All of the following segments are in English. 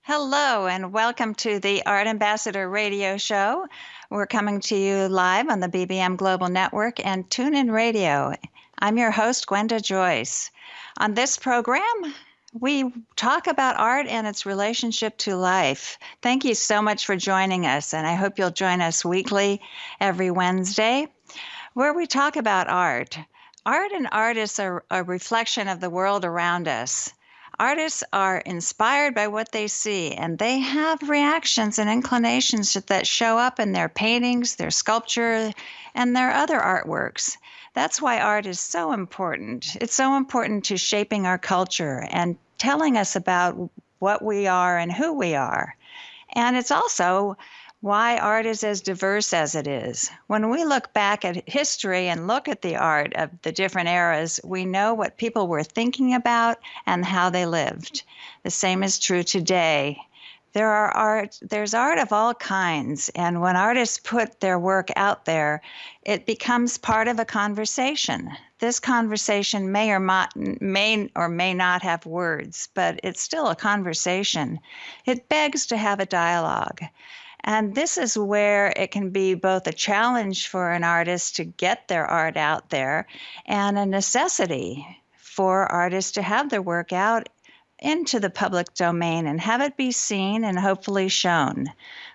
Hello, and welcome to the Art Ambassador Radio Show. We're coming to you live on the BBM Global Network and TuneIn Radio. I'm your host, Gwenda Joyce. On this program, we talk about art and its relationship to life. Thank you so much for joining us, and I hope you'll join us weekly every Wednesday, where we talk about art. Art and artists are a reflection of the world around us. Artists are inspired by what they see, and they have reactions and inclinations that show up in their paintings, their sculpture, and their other artworks. That's why art is so important. It's so important to shaping our culture and telling us about what we are and who we are. And it's also why art is as diverse as it is. When we look back at history and look at the art of the different eras, we know what people were thinking about and how they lived. The same is true today. There's art of all kinds, and when artists put their work out there, it becomes part of a conversation. This conversation may or may not have words, but it's still a conversation. It begs to have a dialogue. And this is where it can be both a challenge for an artist to get their art out there and a necessity for artists to have their work out into the public domain and have it be seen and hopefully shown.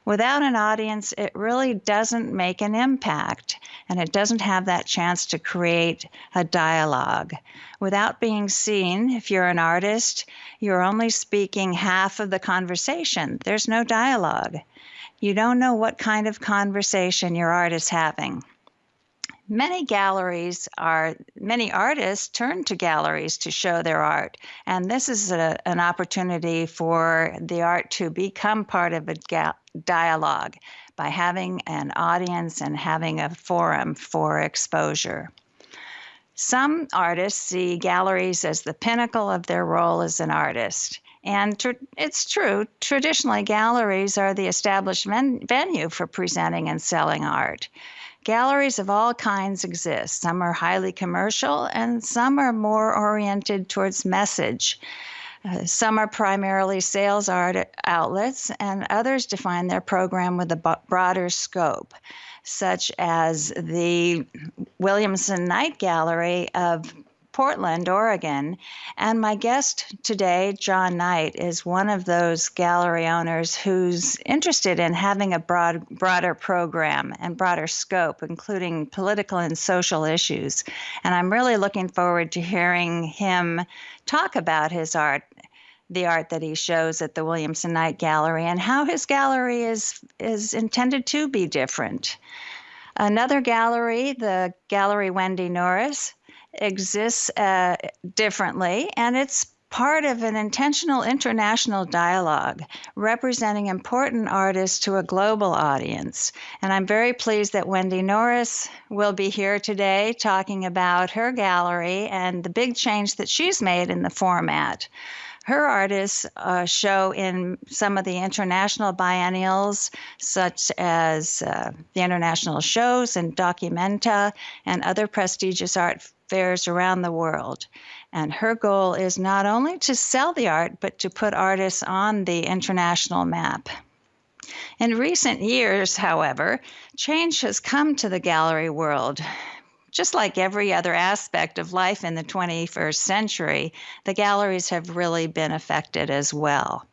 Without an audience, it really doesn't make an impact, and it doesn't have that chance to create a dialogue. Without being seen, if you're an artist, you're only speaking half of the conversation. There's no dialogue. You don't know what kind of conversation your art is having. Many artists turn to galleries to show their art, and this is an opportunity for the art to become part of a dialogue by having an audience and having a forum for exposure. Some artists see galleries as the pinnacle of their role as an artist. And it's true, traditionally galleries are the established venue for presenting and selling art. Galleries of all kinds exist. Some are highly commercial and some are more oriented towards message. Some are primarily sales art outlets, and others define their program with a broader scope, such as the Williamson Night Gallery of Portland, Oregon. And my guest today, John Knight, is one of those gallery owners who's interested in having a broader program and broader scope, including political and social issues. And I'm really looking forward to hearing him talk about his art, the art that he shows at the Williamson Night Gallery, and how his gallery is intended to be different. Another gallery, the Gallery Wendi Norris, exists differently, and it's part of an intentional international dialogue representing important artists to a global audience. And I'm very pleased that Wendi Norris will be here today talking about her gallery and the big change that she's made in the format. Her artists show in some of the international biennials, such as the international shows and Documenta and other prestigious art fairs around the world. And her goal is not only to sell the art, but to put artists on the international map. In recent years, however, change has come to the gallery world. Just like every other aspect of life in the 21st century, the galleries have really been affected as well.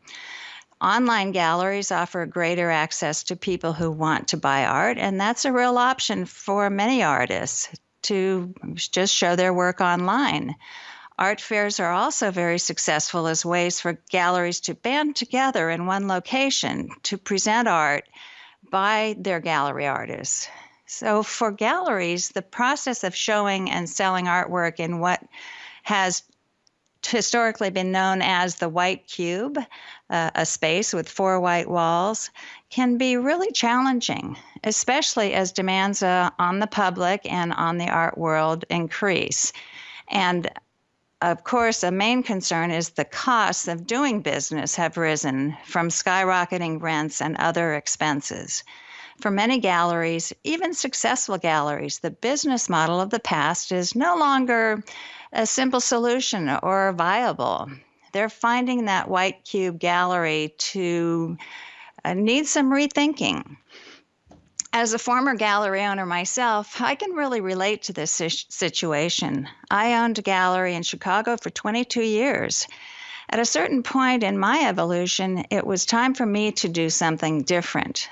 Online galleries offer greater access to people who want to buy art, and that's a real option for many artists to just show their work online. Art fairs are also very successful as ways for galleries to band together in one location to present art by their gallery artists. So for galleries, the process of showing and selling artwork in what has historically been known as the white cube, a space with 4 white walls, can be really challenging, especially as demands on the public and on the art world increase. And of course, a main concern is the costs of doing business have risen from skyrocketing rents and other expenses. For many galleries, even successful galleries, the business model of the past is no longer a simple solution or viable. they're finding that White Cube Gallery to need some rethinking. As a former gallery owner myself, I can really relate to this situation. I owned a gallery in Chicago for 22 years. At a certain point in my evolution, it was time for me to do something different.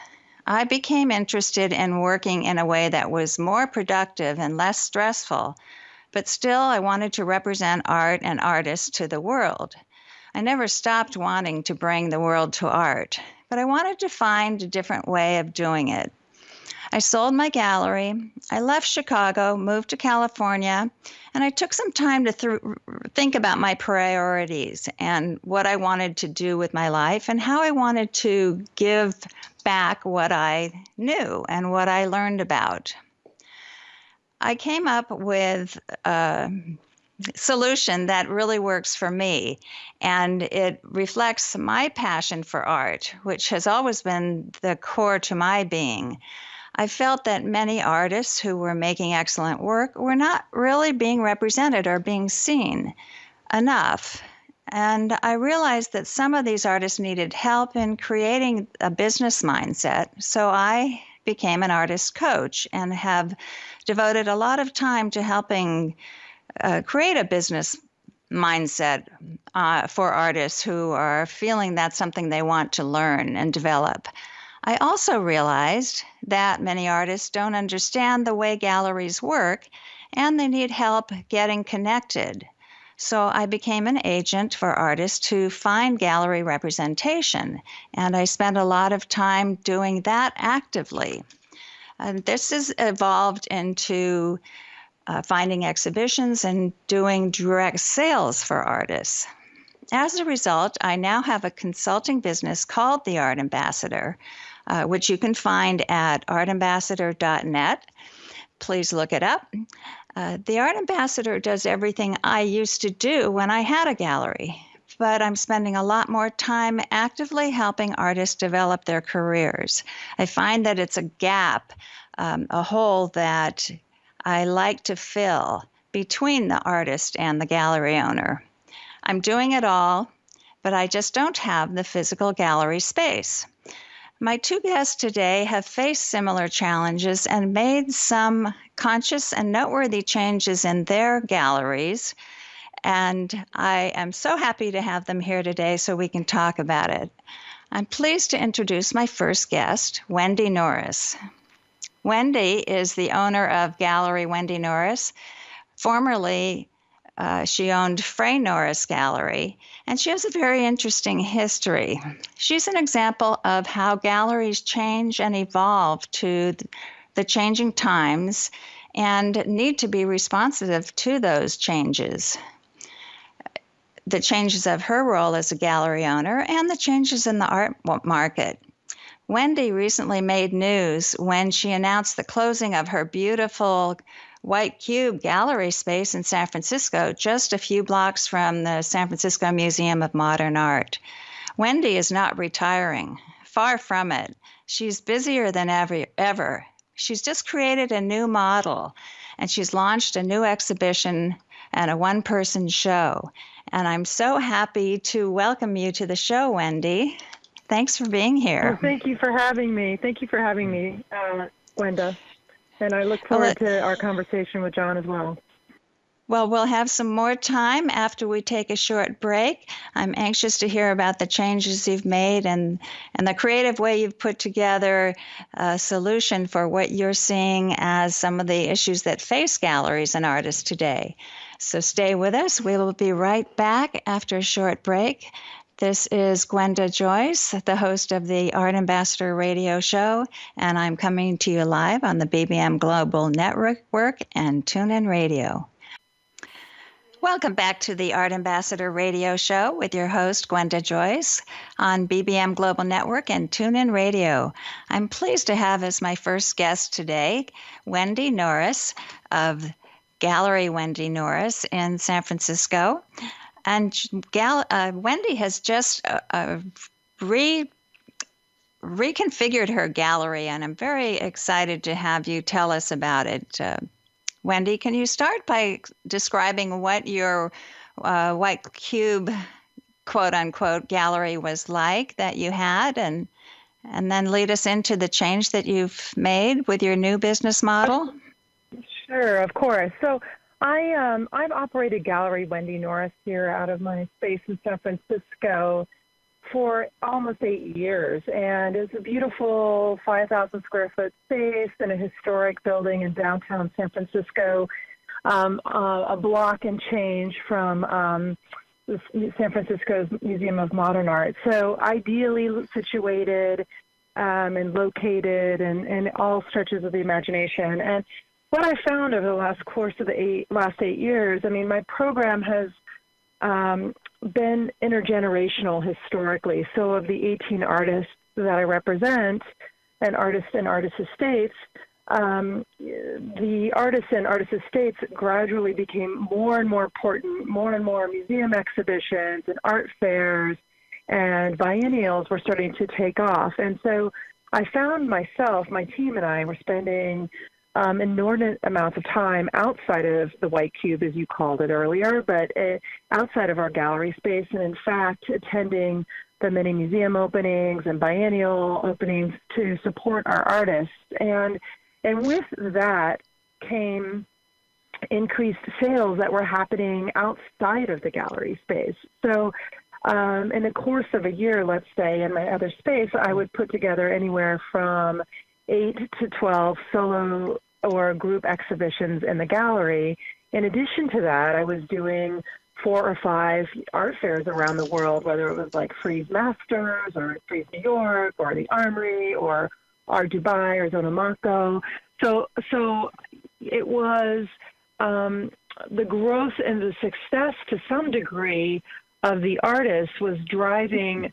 I became interested in working in a way that was more productive and less stressful, but still I wanted to represent art and artists to the world. I never stopped wanting to bring the world to art, but I wanted to find a different way of doing it. I sold my gallery, I left Chicago, moved to California, and I took some time to think about my priorities and what I wanted to do with my life and how I wanted to give back what I knew and what I learned about. I came up with a solution that really works for me, and it reflects my passion for art, which has always been the core to my being. I felt that many artists who were making excellent work were not really being represented or being seen enough. And I realized that some of these artists needed help in creating a business mindset. So I became an artist coach and have devoted a lot of time to helping create a business mindset for artists who are feeling that's something they want to learn and develop. I also realized that many artists don't understand the way galleries work and they need help getting connected. So I became an agent for artists to find gallery representation, and I spent a lot of time doing that actively. And this has evolved into finding exhibitions and doing direct sales for artists. As a result, I now have a consulting business called The Art Ambassador, which you can find at artambassador.net. Please look it up. The Art Ambassador does everything I used to do when I had a gallery, but I'm spending a lot more time actively helping artists develop their careers. I find that it's a gap, a hole that I like to fill between the artist and the gallery owner. I'm doing it all, but I just don't have the physical gallery space. My two guests today have faced similar challenges and made some conscious and noteworthy changes in their galleries. And I am so happy to have them here today so we can talk about it. I'm pleased to introduce my first guest, Wendi Norris. Wendi is the owner of Gallery Wendi Norris. Formerly, she owned Frey Norris Gallery, and she has a very interesting history. She's an example of how galleries change and evolve to the changing times and need to be responsive to those changes. The changes of her role as a gallery owner and the changes in the art market. Wendi recently made news when she announced the closing of her beautiful White Cube gallery space in San Francisco, just a few blocks from the San Francisco Museum of Modern Art. Wendi is not retiring, far from it. She's busier than ever. She's just created a new model, and she's launched a new exhibition and a one-person show. And I'm so happy to welcome you to the show, Wendi. Thanks for being here. Well, thank you for having me. Gwenda. And I look forward to our conversation with John as well. Well, we'll have some more time after we take a short break. I'm anxious to hear about the changes you've made and the creative way you've put together a solution for what you're seeing as some of the issues that face galleries and artists today. So stay with us. We will be right back after a short break. This is Gwenda Joyce, the host of the Art Ambassador radio show, and I'm coming to you live on the BBM Global Network and TuneIn Radio. Welcome back to the Art Ambassador radio show with your host, Gwenda Joyce, on BBM Global Network and TuneIn Radio. I'm pleased to have as my first guest today, Wendi Norris of Gallery Wendi Norris in San Francisco. And Wendi has just reconfigured her gallery, and I'm very excited to have you tell us about it. Wendi, can you start by describing what your White Cube quote unquote gallery was like that you had, and then lead us into the change that you've made with your new business model? Sure, of course. So I've operated Gallery Wendi Norris here out of my space in San Francisco for almost 8 years, and it's a beautiful 5,000 square foot space in a historic building in downtown San Francisco, a block and change from San Francisco's Museum of Modern Art. So ideally situated and located in all stretches of the imagination. And what I found over the last course of the last 8 years, I mean, my program has been intergenerational historically. So of the 18 artists that I represent and artist estates, the artists and artist estates gradually became more and more important. More and more museum exhibitions and art fairs and biennials were starting to take off. And so I found myself, my team and I were spending inordinate amounts of time outside of the white cube, as you called it earlier, but outside of our gallery space, and in fact, attending the many museum openings and biennial openings to support our artists. And with that came increased sales that were happening outside of the gallery space. So in the course of a year, let's say, in my other space, I would put together anywhere from 8 to 12 solo or group exhibitions in the gallery. In addition to that, I was doing 4 or 5 art fairs around the world, whether it was like Frieze Masters or Frieze New York or the Armory or Art Dubai or Zona Marco. So it was the growth and the success to some degree of the artists was driving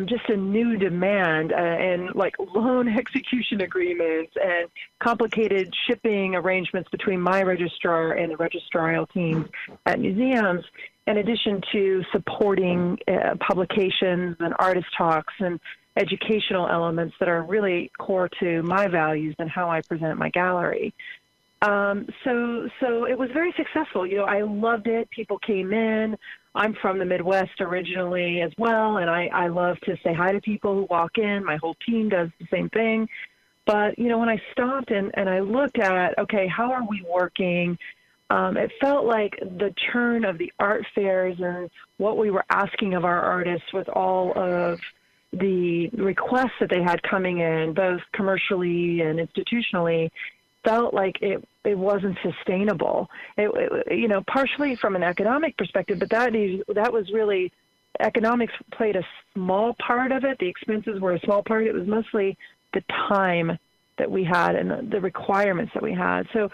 just a new demand and like loan execution agreements and complicated shipping arrangements between my registrar and the registrarial teams at museums, in addition to supporting publications and artist talks and educational elements that are really core to my values and how I present my gallery. So it was very successful. You know, I loved it. People came in. I'm from the Midwest originally as well, and I love to say hi to people who walk in. My whole team does the same thing. But, you know, when I stopped and I looked at, okay, how are we working? It felt like the churn of the art fairs and what we were asking of our artists with all of the requests that they had coming in, both commercially and institutionally, felt like it wasn't sustainable. You know, partially from an economic perspective, but that was really, economics played a small part of it. The expenses were a small part. It was mostly the time that we had and the requirements that we had. So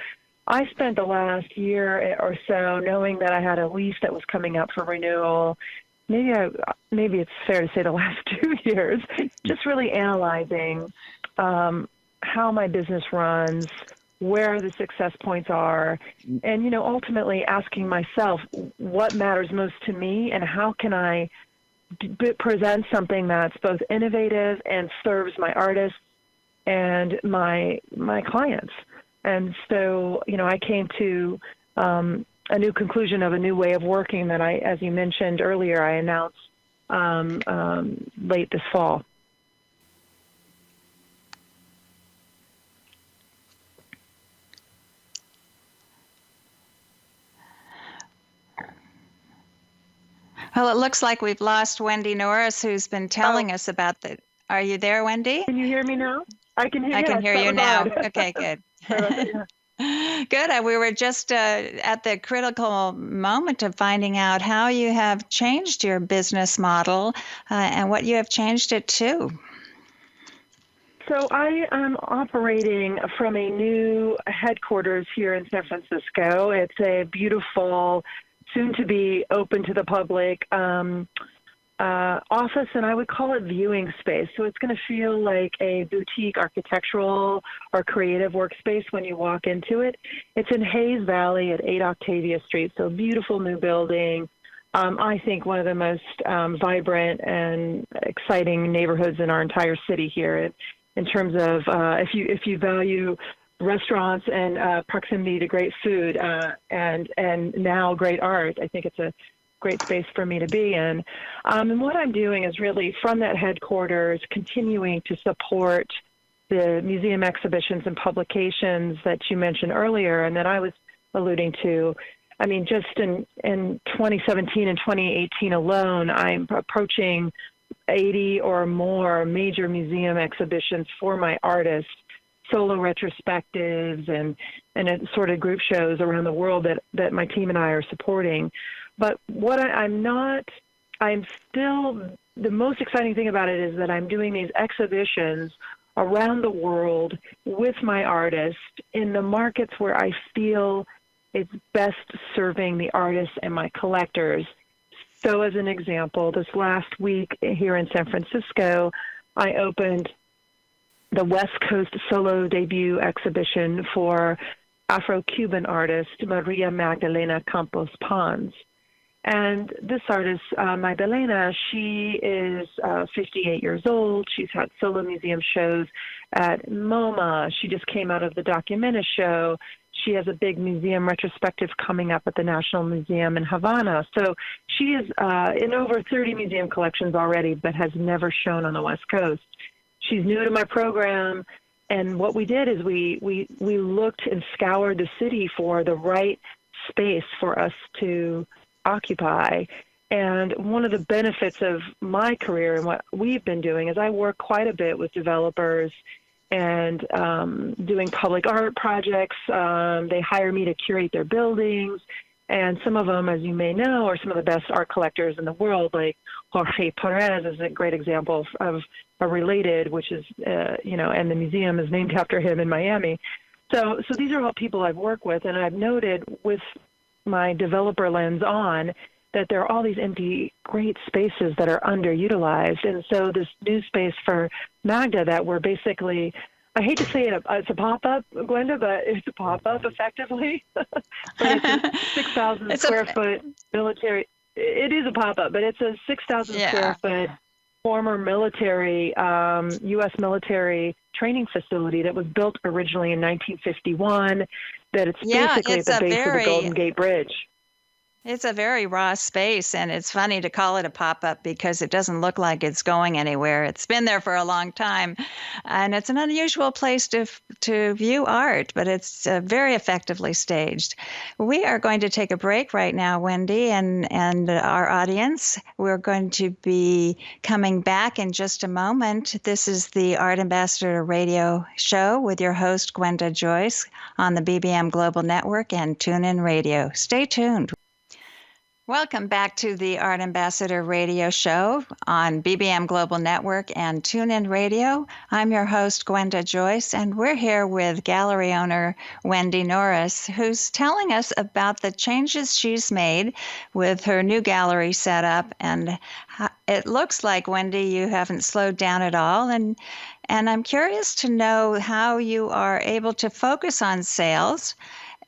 I spent the last year or so knowing that I had a lease that was coming up for renewal. Maybe it's fair to say the last 2 years, just really analyzing how my business runs, where the success points are, and, you know, ultimately asking myself what matters most to me and how can I present something that's both innovative and serves my artists and my clients. And so, you know, I came to a new conclusion of a new way of working that I, as you mentioned earlier, I announced late this fall. Well, it looks like we've lost Wendi Norris, who's been telling us about the... Are you there, Wendi? Can you hear me now? I can hear you now. Okay, good. Good. We were just at the critical moment of finding out how you have changed your business model and what you have changed it to. So I am operating from a new headquarters here in San Francisco. It's a beautiful, soon to be open to the public office, and I would call it viewing space. So it's going to feel like a boutique architectural or creative workspace when you walk into it. It's in Hayes Valley at 8 Octavia Street, so beautiful new building. I think one of the most vibrant and exciting neighborhoods in our entire city here in terms of if you value restaurants and proximity to great food and now great art. I think it's a great space for me to be in. And what I'm doing is really from that headquarters, continuing to support the museum exhibitions and publications that you mentioned earlier and that I was alluding to. I mean, just in 2017 and 2018 alone, I'm approaching 80 or more major museum exhibitions for my artists, solo retrospectives and assorted group shows around the world that my team and I are supporting. But what I'm still, the most exciting thing about it is that I'm doing these exhibitions around the world with my artists in the markets where I feel it's best serving the artists and my collectors. So as an example, this last week here in San Francisco, I opened the West Coast solo debut exhibition for Afro-Cuban artist Maria Magdalena Campos Pons. And this artist, Magdalena, she is 58 years old. She's had solo museum shows at MoMA. She just came out of the Documenta show. She has a big museum retrospective coming up at the National Museum in Havana. So she is in over 30 museum collections already, but has never shown on the West Coast. She's new to my program, and what we did is we looked and scoured the city for the right space for us to occupy. And one of the benefits of my career and what we've been doing is I work quite a bit with developers and doing public art projects. They hire me to curate their buildings. And some of them, as you may know, are some of the best art collectors in the world, like Jorge Perez is a great example of a Related, which is, and the museum is named after him in Miami. So these are all people I've worked with, and I've noted with my developer lens on that there are all these empty, great spaces that are underutilized. And so this new space for Magda that we're basically, I hate to say it's a pop-up, Gwenda, but it's a pop-up effectively. But it's a 6,000 square foot military. It is a pop-up, but it's a 6,000 square foot former military, U.S. military training facility that was built originally in 1951, that it's basically at the base of the Golden Gate Bridge. It's a very raw space, and it's funny to call it a pop-up because it doesn't look like it's going anywhere. It's been there for a long time, and it's an unusual place to view art, but it's very effectively staged. We are going to take a break right now, Wendi, and our audience. We're going to be coming back in just a moment. This is the Art Ambassador Radio Show with your host, Gwenda Joyce, on the BBM Global Network and TuneIn Radio. Stay tuned. Welcome back to the Art Ambassador Radio Show on BBM Global Network and TuneIn Radio. I'm your host, Gwenda Joyce, and we're here with gallery owner Wendi Norris, who's telling us about the changes she's made with her new gallery setup. And it looks like, Wendi, you haven't slowed down at all. And I'm curious to know how you are able to focus on sales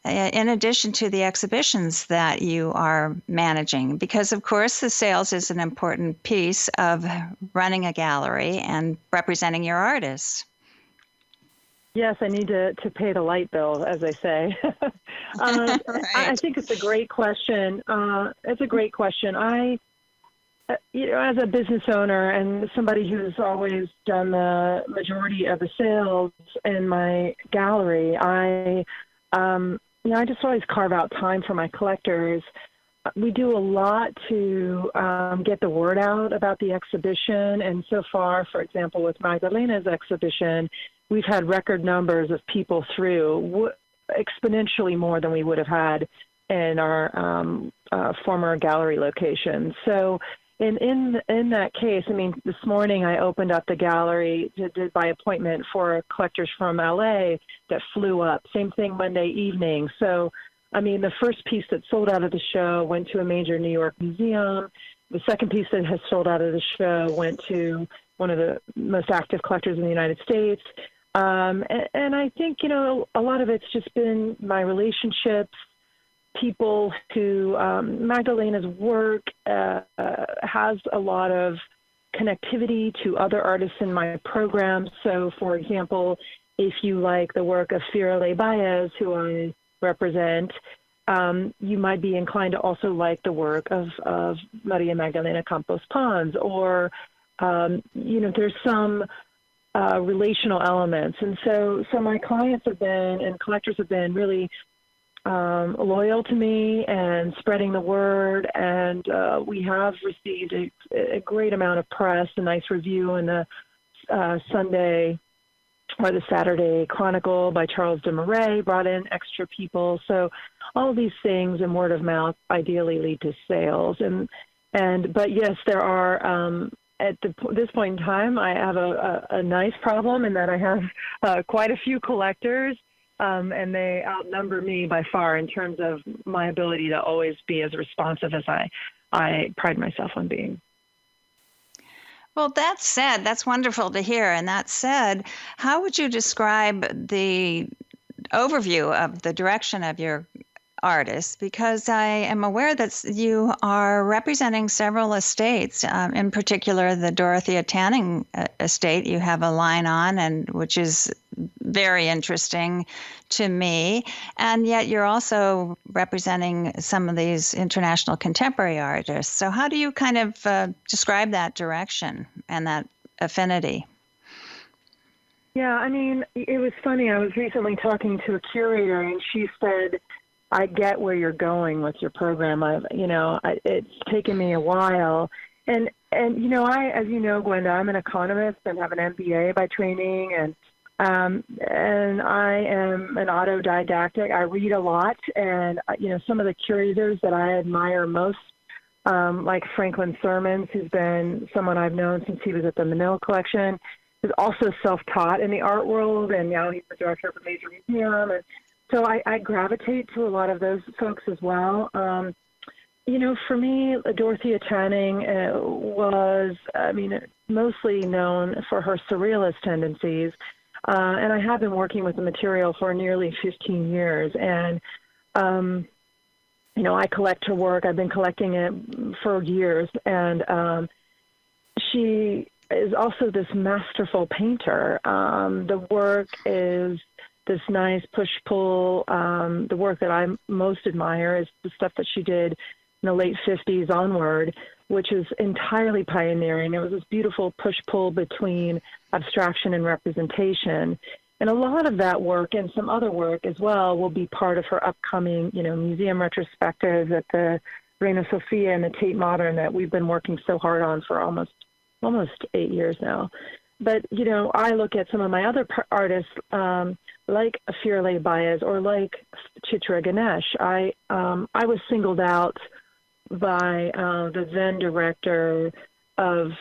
in addition to the exhibitions that you are managing, because of course the sales is an important piece of running a gallery and representing your artists. Yes, I need to pay the light bill, as they say. Right. I think it's a great question. It's a great question. I, as a business owner and somebody who's always done the majority of the sales in my gallery, I just always carve out time for my collectors. We do a lot to get the word out about the exhibition. And so far, for example, with Magdalena's exhibition, we've had record numbers of people through, exponentially more than we would have had in our former gallery locations. So in that case, I mean, this morning I opened up the gallery, did by appointment for collectors from LA that flew up. Same thing Monday evening. So, I mean, the first piece that sold out of the show went to a major New York museum. The second piece that has sold out of the show went to one of the most active collectors in the United States. And I think, a lot of it's just been my relationships, people who Magdalena's work has a lot of connectivity to other artists in my program. So, for example, if you like the work of Firole Baez, who I represent, you might be inclined to also like the work of Maria Magdalena Campos Pons, or, there's some relational elements. And so my clients have been, and collectors have been really loyal to me and spreading the word. And we have received a great amount of press, a nice review in the Sunday or the Saturday Chronicle by Charles de Marais brought in extra people. So all these things and word of mouth ideally lead to sales. But yes, there are, at this point in time, I have a nice problem in that I have quite a few collectors, and they outnumber me by far in terms of my ability to always be as responsive as I pride myself on being. Well, that said, that's wonderful to hear. And that said, how would you describe the overview of the direction of your artists? Because I am aware that you are representing several estates, in particular the Dorothea Tanning estate you have a line on, and which is very interesting to me. And yet you're also representing some of these international contemporary artists. So how do you kind of describe that direction and that affinity? Yeah, I mean, it was funny. I was recently talking to a curator, and she said, I get where you're going with your program. It's taken me a while. And as you know, Gwenda, I'm an economist and have an MBA by training, and I am an autodidactic. I read a lot, and some of the curators that I admire most, like Franklin Sermons, who's been someone I've known since he was at the Manila Collection, is also self-taught in the art world, and now he's the director of a major museum. And so I gravitate to a lot of those folks as well. For me, Dorothea Tanning was, mostly known for her surrealist tendencies. And I have been working with the material for nearly 15 years. And, I collect her work. I've been collecting it for years. And she is also this masterful painter. The work is this nice push-pull. The work that I most admire is the stuff that she did in the late 50s onward, which is entirely pioneering. It was this beautiful push-pull between abstraction and representation. And a lot of that work and some other work as well will be part of her upcoming, museum retrospectives at the Reina Sofia and the Tate Modern that we've been working so hard on for almost 8 years now. But, I look at some of my other artists, like Firle Baez or like Chitra Ganesh. I was singled out by the then director of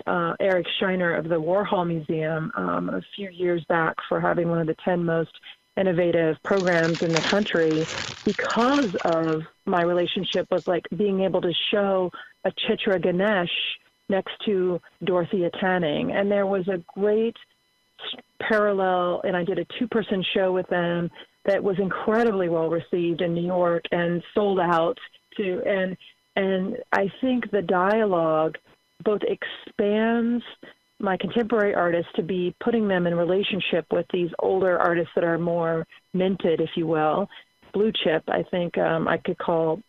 Eric Scheiner of the Warhol Museum a few years back for having one of the 10 most innovative programs in the country because of my relationship with being able to show a Chitra Ganesh next to Dorothea Tanning. And there was a great parallel, and I did a 2-person show with them that was incredibly well received in New York and sold out to, and I think the dialogue both expands my contemporary artists to be putting them in relationship with these older artists that are more minted, if you will, blue chip, I think I could call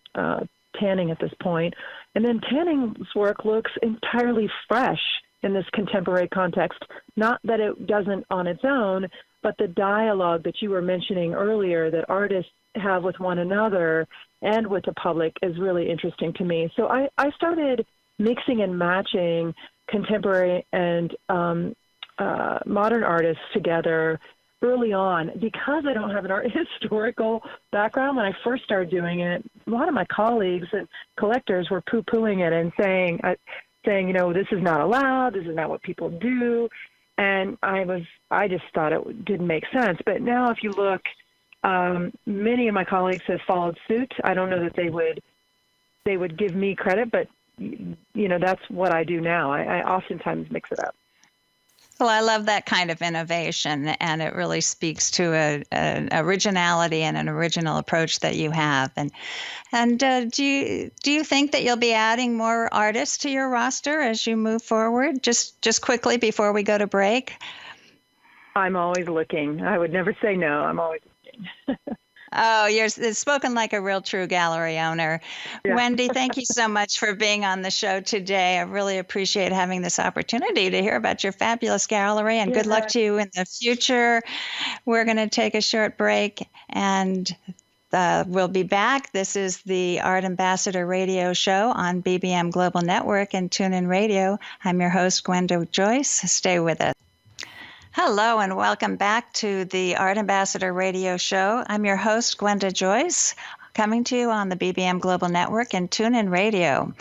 Tanning at this point. And then Tanning's work looks entirely fresh in this contemporary context. Not that it doesn't on its own, but the dialogue that you were mentioning earlier that artists have with one another and with the public is really interesting to me. So I started mixing and matching contemporary and modern artists together early on. Because I don't have an art historical background, when I first started doing it, a lot of my colleagues and collectors were poo-pooing it and saying, this is not allowed, this is not what people do. And I just thought it didn't make sense. But now if you look, many of my colleagues have followed suit. I don't know that they would give me credit, but that's what I do now. I oftentimes mix it up. Well, I love that kind of innovation, and it really speaks to an originality and an original approach that you have. And do you think that you'll be adding more artists to your roster as you move forward? Just quickly before we go to break. I'm always looking. I would never say no. I'm always looking. Oh, it's spoken like a real true gallery owner. Yeah. Wendi, thank you so much for being on the show today. I really appreciate having this opportunity to hear about your fabulous gallery, and good luck Yeah. to you in the future. We're going to take a short break, and we'll be back. This is the Art Ambassador Radio Show on BBM Global Network and TuneIn Radio. I'm your host, Gwenda Joyce. Stay with us. Hello, and welcome back to the Art Ambassador Radio Show. I'm your host, Gwenda Joyce, coming to you on the BBM Global Network and TuneIn Radio.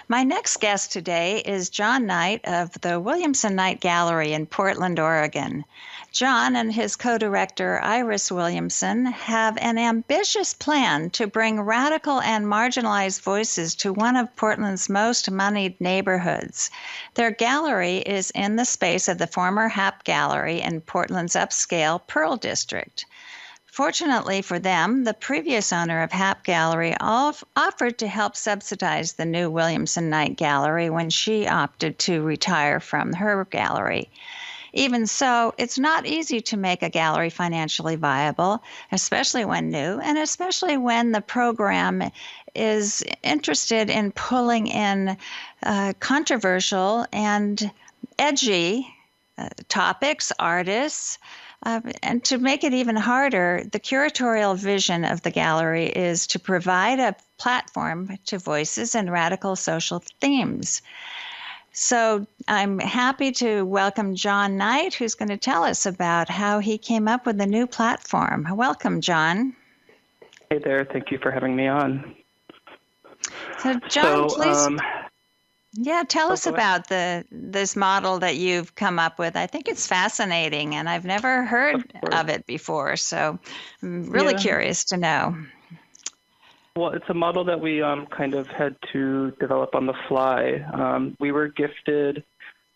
My next guest today is John Knight of the Williamson Knight Gallery in Portland, Oregon. John and his co-director, Iris Williamson, have an ambitious plan to bring radical and marginalized voices to one of Portland's most moneyed neighborhoods. Their gallery is in the space of the former Hap Gallery in Portland's upscale Pearl District. Fortunately for them, the previous owner of Hap Gallery offered to help subsidize the new Williamson Knight Gallery when she opted to retire from her gallery. Even so, it's not easy to make a gallery financially viable, especially when new, and especially when the program is interested in pulling in controversial and edgy topics, artists. And to make it even harder, the curatorial vision of the gallery is to provide a platform to voices and radical social themes. So I'm happy to welcome John Knight, who's going to tell us about how he came up with the new platform. Welcome, John. Hey there. Thank you for having me on. So, John, please, tell us about this model that you've come up with. I think it's fascinating, and I've never heard of it before, so I'm really curious to know. Well, it's a model that we kind of had to develop on the fly. We were gifted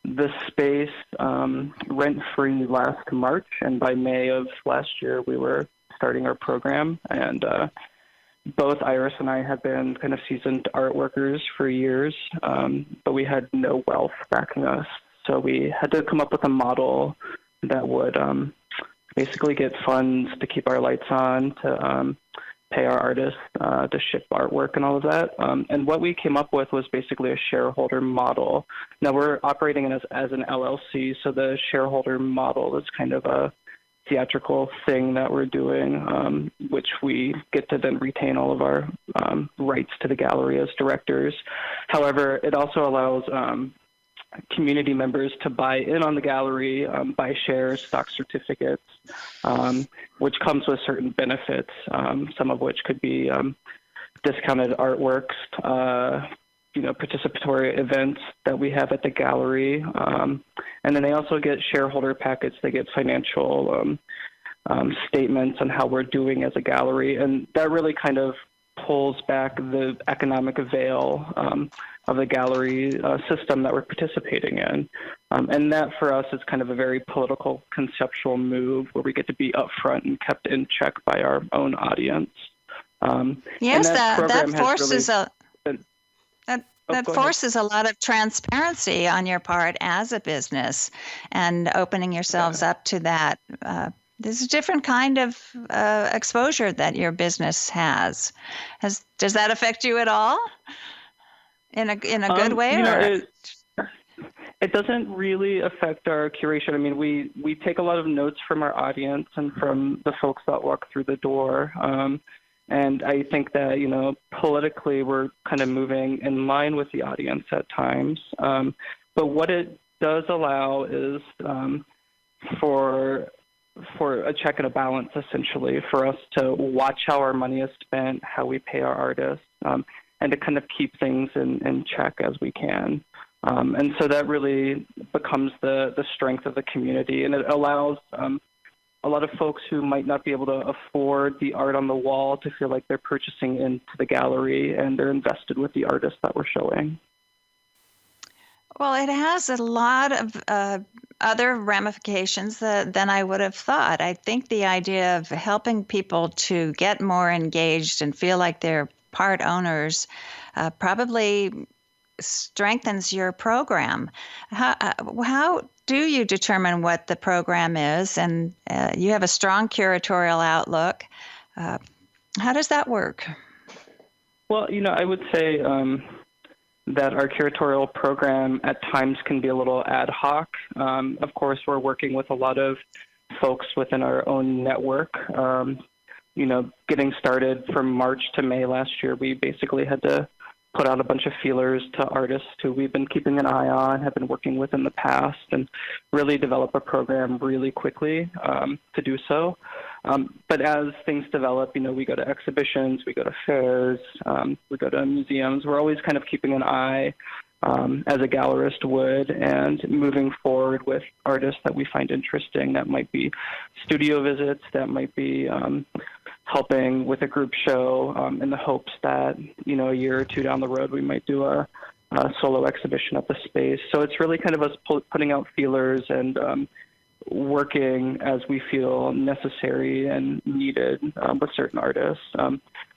the space rent-free last March, and by May of last year, we were starting our program. And both Iris and I have been kind of seasoned art workers for years, but we had no wealth backing us. So we had to come up with a model that would basically get funds to keep our lights on, to pay our artists to ship artwork and all of that. And what we came up with was basically a shareholder model. Now we're operating as an LLC, so the shareholder model is kind of a theatrical thing that we're doing, which we get to then retain all of our rights to the gallery as directors. However, it also allows community members to buy in on the gallery, buy shares, stock certificates, which comes with certain benefits, some of which could be discounted artworks, participatory events that we have at the gallery. And then they also get shareholder packets. They get financial statements on how we're doing as a gallery. And that really kind of pulls back the economic veil of the gallery system that we're participating in. And that for us is kind of a very political conceptual move where we get to be upfront and kept in check by our own audience. Yes, that forces that forces a lot of transparency on your part as a business, and opening yourselves up to that. There's a different kind of exposure that your business has. Does that affect you at all? In a good way? It doesn't really affect our curation. I mean, we take a lot of notes from our audience and from the folks that walk through the door. And I think that, politically we're kind of moving in line with the audience at times. But what it does allow is for a check and a balance, essentially, for us to watch how our money is spent, how we pay our artists, and to kind of keep things in check as we can. And so that really becomes the strength of the community, and it allows a lot of folks who might not be able to afford the art on the wall to feel like they're purchasing into the gallery and they're invested with the artists that we're showing. Well, it has a lot of other ramifications than I would have thought. I think the idea of helping people to get more engaged and feel like they're part owners probably strengthens your program. How do you determine what the program is? And you have a strong curatorial outlook. How does that work? Well, I would say that our curatorial program at times can be a little ad hoc. Of course, we're working with a lot of folks within our own network. Getting started from March to May last year, we basically had to put out a bunch of feelers to artists who we've been keeping an eye on, have been working with in the past, and really develop a program really quickly to do so. But as things develop, we go to exhibitions, we go to fairs, we go to museums. We're always kind of keeping an eye as a gallerist would, and moving forward with artists that we find interesting. That might be studio visits, that might be helping with a group show in the hopes that, a year or two down the road, we might do a solo exhibition at the space. So it's really kind of us putting out feelers and working as we feel necessary and needed with certain artists.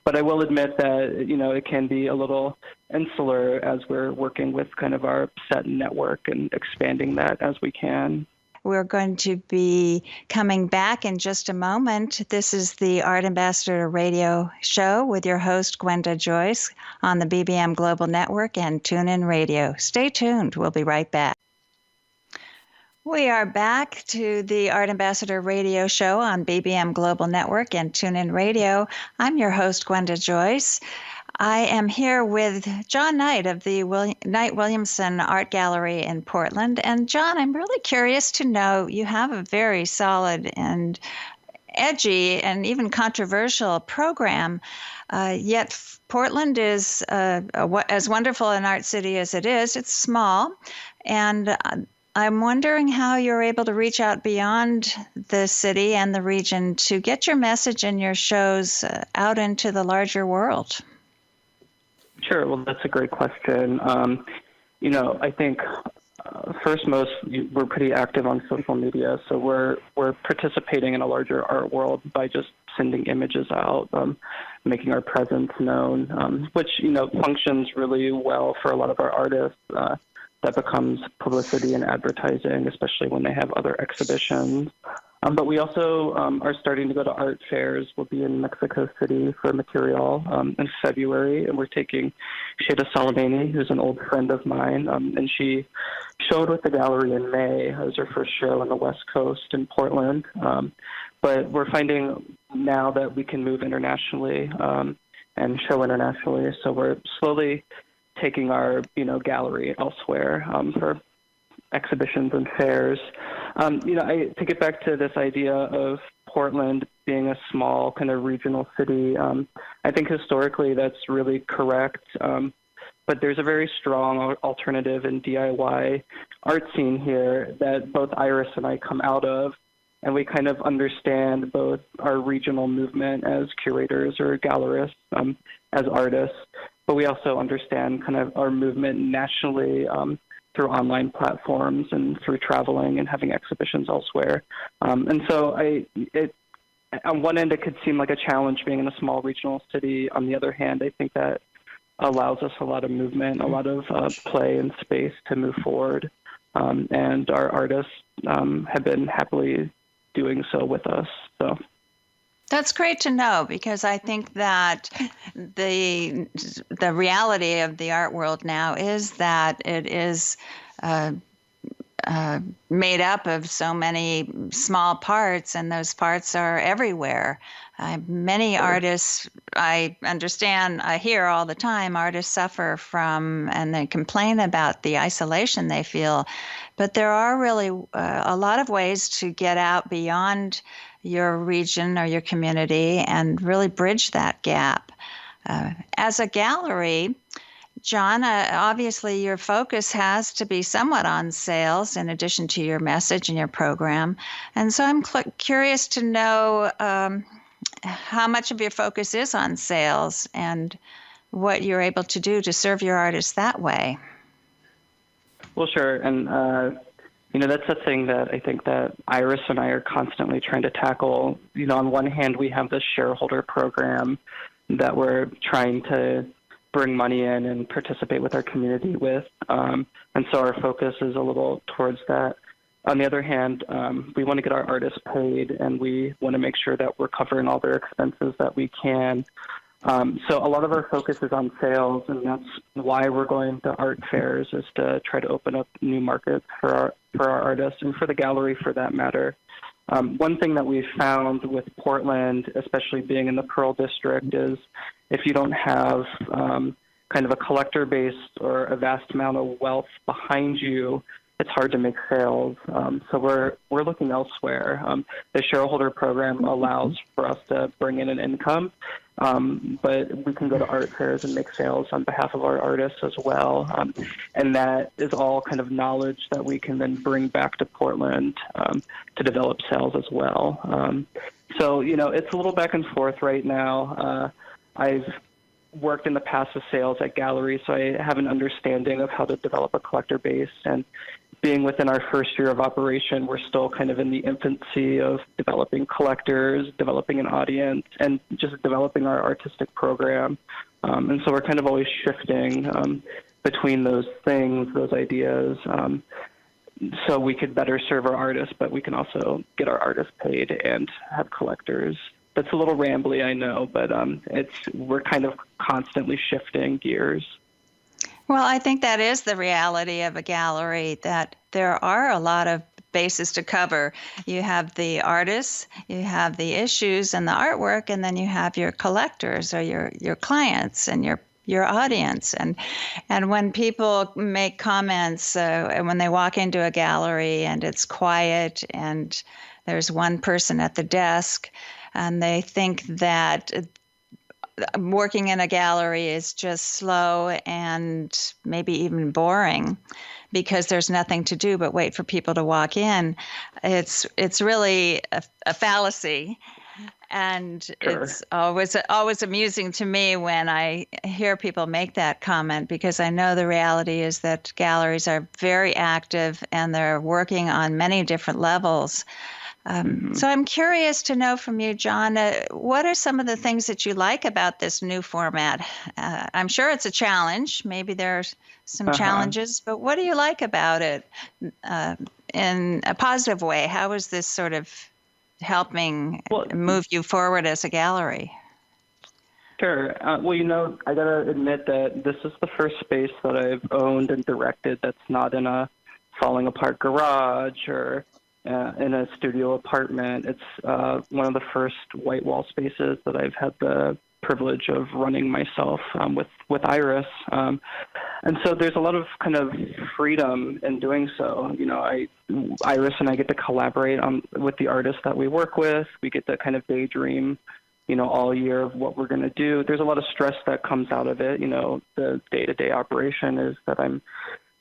But I will admit that, it can be a little insular as we're working with kind of our set network and expanding that as we can. We're going to be coming back in just a moment. This is the Art Ambassador Radio Show with your host, Gwenda Joyce, on the BBM Global Network and TuneIn Radio. Stay tuned. We'll be right back. We are back to the Art Ambassador Radio Show on BBM Global Network and TuneIn Radio. I'm your host, Gwenda Joyce. I am here with John Knight of the Knight Williamson Art Gallery in Portland. And John, I'm really curious to know, you have a very solid and edgy and even controversial program, yet Portland is as wonderful an art city as it is. It's small, and I'm wondering how you're able to reach out beyond the city and the region to get your message and your shows out into the larger world. Sure. Well, that's a great question. I think we're pretty active on social media, so we're participating in a larger art world by just sending images out, making our presence known, which functions really well for a lot of our artists. That becomes publicity and advertising, especially when they have other exhibitions. But we also are starting to go to art fairs. We'll be in Mexico City for material in February, and we're taking Shada Salamani, who's an old friend of mine, and she showed with the gallery in May. It was her first show on the West Coast in Portland. But we're finding now that we can move internationally and show internationally, so we're slowly taking our gallery elsewhere for exhibitions and fairs. To get back to this idea of Portland being a small kind of regional city, I think historically that's really correct. But there's a very strong alternative and DIY art scene here that both Iris and I come out of, and we kind of understand both our regional movement as curators or gallerists, as artists, but we also understand kind of our movement nationally through online platforms and through traveling and having exhibitions elsewhere. And so on one end, it could seem like a challenge being in a small regional city. On the other hand, I think that allows us a lot of movement, a lot of play and space to move forward. And our artists have been happily doing so with us. So. That's great to know, because I think that the reality of the art world now is that it is made up of so many small parts, and those parts are everywhere. Many artists, I understand, I hear all the time, artists suffer from, and they complain about the isolation they feel. But there are really a lot of ways to get out beyond your region or your community and really bridge that gap. As a gallery, John, obviously your focus has to be somewhat on sales in addition to your message and your program. And so I'm curious to know how much of your focus is on sales and what you're able to do to serve your artists that way. Well, sure. And, that's the thing that I think that Iris and I are constantly trying to tackle. On one hand, we have this shareholder program that we're trying to bring money in and participate with our community with. And so our focus is a little towards that On the other hand, we want to get our artists paid, and we want to make sure that we're covering all their expenses that we can. So a lot of our focus is on sales, and that's why we're going to art fairs, is to try to open up new markets for our artists and for the gallery, for that matter. One thing that we've found with Portland, especially being in the Pearl District, is if you don't have kind of a collector base or a vast amount of wealth behind you, it's hard to make sales. So we're looking elsewhere. The shareholder program allows for us to bring in an income, but we can go to art fairs and make sales on behalf of our artists as well. And that is all kind of knowledge that we can then bring back to Portland to develop sales as well. So, it's a little back and forth right now. I've worked in the past with sales at galleries, so I have an understanding of how to develop a collector base. And being within our first year of operation, we're still kind of in the infancy of developing collectors, developing an audience, and just developing our artistic program. And so we're kind of always shifting between those things, those ideas, so we could better serve our artists, but we can also get our artists paid and have collectors. That's a little rambly, I know, but we're kind of constantly shifting gears. Well, I think that is the reality of a gallery, that there are a lot of bases to cover. You have the artists, you have the issues and the artwork, and then you have your collectors or your clients and your audience. And when people make comments, when they walk into a gallery and it's quiet and there's one person at the desk, and they think that working in a gallery is just slow and maybe even boring because there's nothing to do but wait for people to walk in. It's really a fallacy. And sure. It's always amusing to me when I hear people make that comment, because I know the reality is that galleries are very active and they're working on many different levels. So I'm curious to know from you, John, what are some of the things that you like about this new format? I'm sure it's a challenge. Maybe there's some challenges, but what do you like about it in a positive way? How is this sort of helping move you forward as a gallery? Sure. Well, I got to admit that this is the first space that I've owned and directed that's not in a falling apart garage or in a studio apartment. It's one of the first white wall spaces that I've had the privilege of running myself with Iris. And so there's a lot of kind of freedom in doing so. Iris and I get to collaborate with the artists that we work with. We get to kind of daydream, all year of what we're going to do. There's a lot of stress that comes out of it. The day-to-day operation is that I'm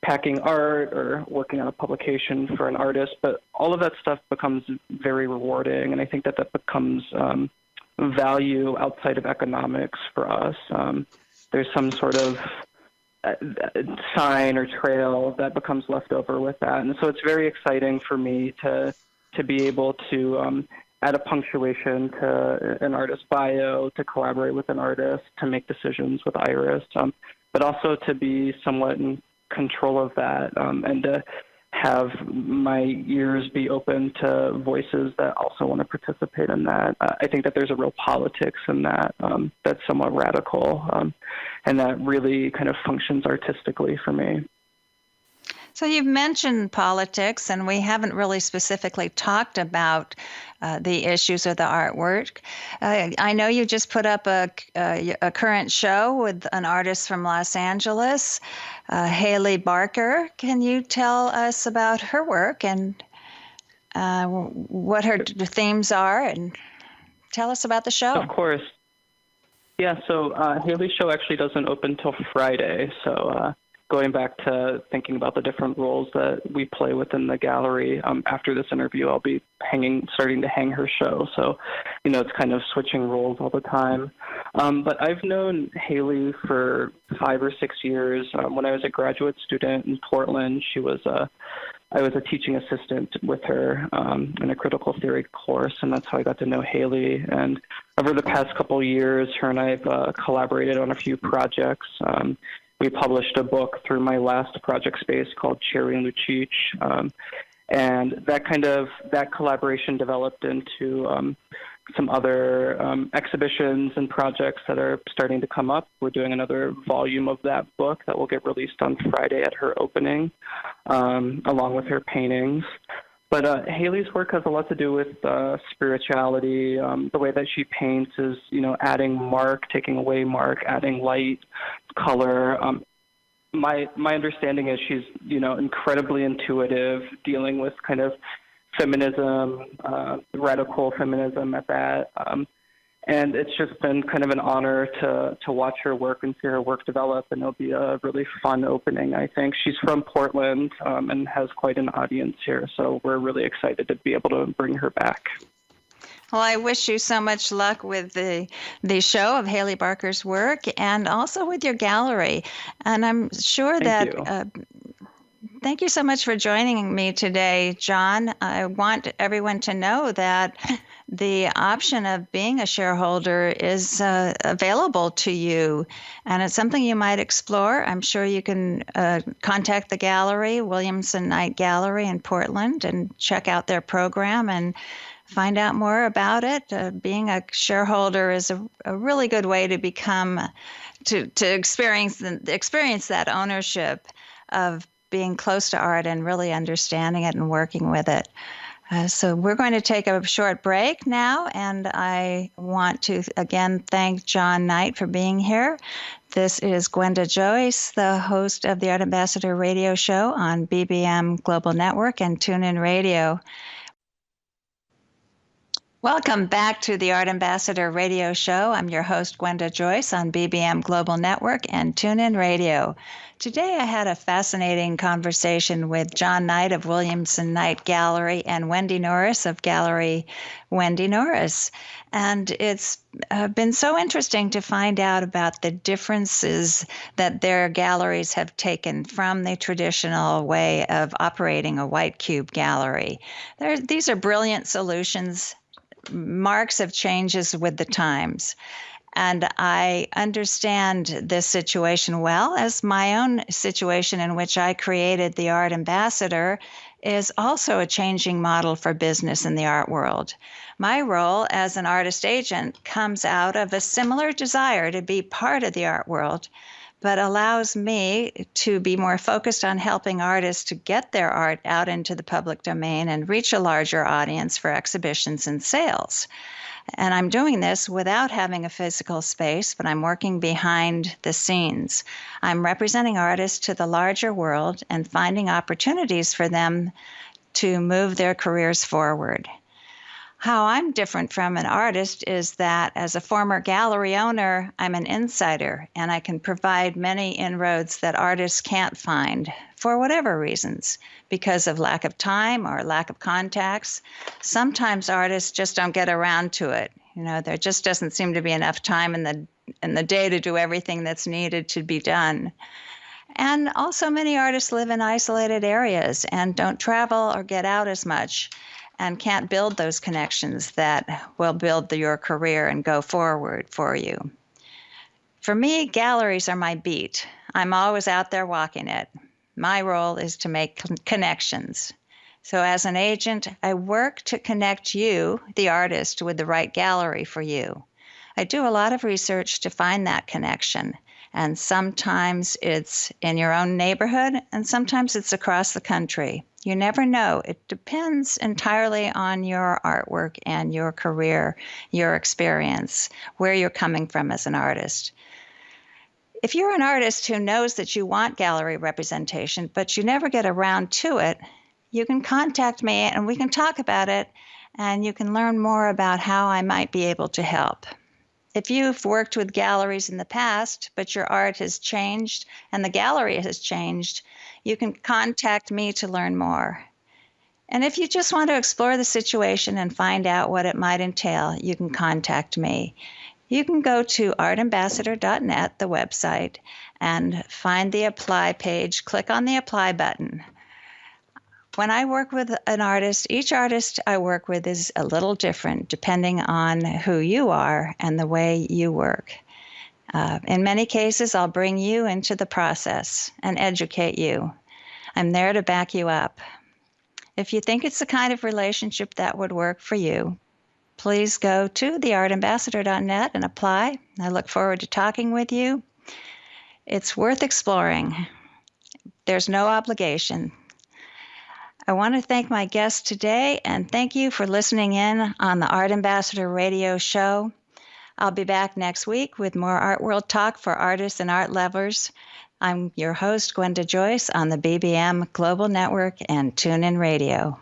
packing art or working on a publication for an artist, but all of that stuff becomes very rewarding, and I think that becomes value outside of economics for us. There's some sort of sign or trail that becomes left over with that, and so it's very exciting for me to be able to add a punctuation to an artist's bio, to collaborate with an artist, to make decisions with Iris, but also to be somewhat in control of that, and to have my ears be open to voices that also want to participate in that. I think that there's a real politics in that that's somewhat radical, and that really kind of functions artistically for me. So you've mentioned politics, and we haven't really specifically talked about the issues of the artwork. I know you just put up a current show with an artist from Los Angeles, Haley Barker. Can you tell us about her work and what her themes are, and tell us about the show? Of course. Yeah, so Haley's show actually doesn't open till Friday, so going back to thinking about the different roles that we play within the gallery, after this interview, I'll be starting to hang her show. So, it's kind of switching roles all the time. But I've known Haley for 5 or 6 years. When I was a graduate student in Portland, I was a teaching assistant with her in a critical theory course, and that's how I got to know Haley. And over the past couple of years, her and I have collaborated on a few projects. We published a book through my last project space called Cherry and Lucic. And that collaboration developed into some other exhibitions and projects that are starting to come up. We're doing another volume of that book that will get released on Friday at her opening, along with her paintings. But Haley's work has a lot to do with spirituality. The way that she paints is, adding mark, taking away mark, adding light, color. My understanding is she's, incredibly intuitive, dealing with kind of feminism, radical feminism at that. And it's just been kind of an honor to watch her work and see her work develop, and it'll be a really fun opening, I think. She's from Portland and has quite an audience here, so we're really excited to be able to bring her back. Well, I wish you so much luck with the show of Haley Barker's work and also with your gallery. And I'm sure thank you so much for joining me today, John. I want everyone to know that the option of being a shareholder is available to you, and it's something you might explore. I'm sure you can contact the gallery, Williamson Knight Gallery in Portland, and check out their program and find out more about it. Being a shareholder is a really good way to experience that ownership of being close to art and really understanding it and working with it. So we're going to take a short break now, and I want to again thank John Knight for being here. This is Gwenda Joyce, the host of the Art Ambassador Radio Show on BBM Global Network and TuneIn Radio. Welcome back to the Art Ambassador Radio Show. I'm your host, Gwenda Joyce, on BBM Global Network and TuneIn Radio. Today I had a fascinating conversation with John Knight of Williamson Knight Gallery and Wendi Norris of Gallery Wendi Norris. And it's been so interesting to find out about the differences that their galleries have taken from the traditional way of operating a white cube gallery. These are brilliant solutions, marks of changes with the times. And I understand this situation well, as my own situation in which I created the Art Ambassador is also a changing model for business in the art world. My role as an artist agent comes out of a similar desire to be part of the art world, but allows me to be more focused on helping artists to get their art out into the public domain and reach a larger audience for exhibitions and sales. And I'm doing this without having a physical space, but I'm working behind the scenes. I'm representing artists to the larger world and finding opportunities for them to move their careers forward. How I'm different from an artist is that as a former gallery owner, I'm an insider, and I can provide many inroads that artists can't find for whatever reasons, because of lack of time or lack of contacts. Sometimes artists just don't get around to it. There just doesn't seem to be enough time in the day to do everything that's needed to be done. And also many artists live in isolated areas and don't travel or get out as much, and can't build those connections that will build your career and go forward for you. For me, galleries are my beat. I'm always out there walking it. My role is to make connections. So as an agent, I work to connect you, the artist, with the right gallery for you. I do a lot of research to find that connection. And sometimes it's in your own neighborhood, and sometimes it's across the country. You never know. It depends entirely on your artwork and your career, your experience, where you're coming from as an artist. If you're an artist who knows that you want gallery representation, but you never get around to it, you can contact me and we can talk about it, and you can learn more about how I might be able to help. If you've worked with galleries in the past, but your art has changed and the gallery has changed, you can contact me to learn more. And if you just want to explore the situation and find out what it might entail, you can contact me. You can go to artambassador.net, the website, and find the apply page. Click on the apply button. When I work with an artist, each artist I work with is a little different depending on who you are and the way you work. In many cases, I'll bring you into the process and educate you. I'm there to back you up. If you think it's the kind of relationship that would work for you, please go to theartambassador.net and apply. I look forward to talking with you. It's worth exploring. There's no obligation. I want to thank my guests today and thank you for listening in on the Art Ambassador Radio Show. I'll be back next week with more Art World talk for artists and art lovers. I'm your host, Gwenda Joyce, on the BBM Global Network and TuneIn Radio.